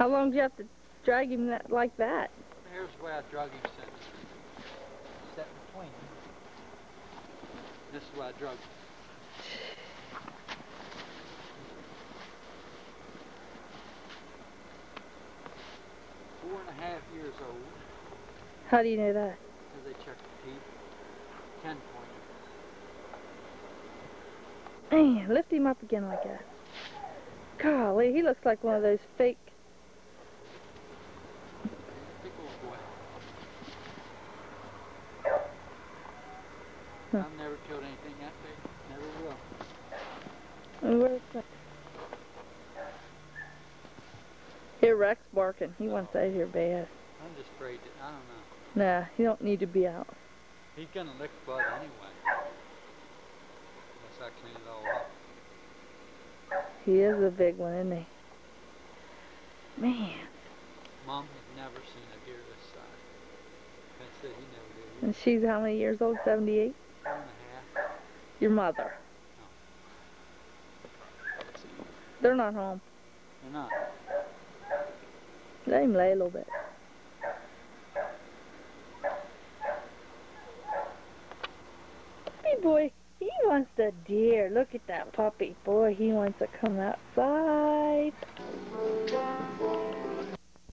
How long do you have to drag him like that? Here's the way I drug him since. Set between them. This is where I drug him. 4.5 years old. How do you know that? Because they check the teeth. 10 pointer. Man, lift him up again like that. Golly, he looks like one of those fake. Big old boy. Huh. I've never killed anything that big. Never will. Where's that? Here, Rex barking. He wants out here bad. I'm just afraid that, I don't know. Nah, he don't need to be out. He's gonna lick blood anyway. Unless I clean it all up. He is a big one, isn't he? Man. Mom has never seen a deer this size. I said he never did. And she's how many years old? 78? 4.5. Your mother. No. They're not home. They're not. Let him lay a little bit. Hey boy, he wants the deer. Look at that puppy. Boy, he wants to come outside.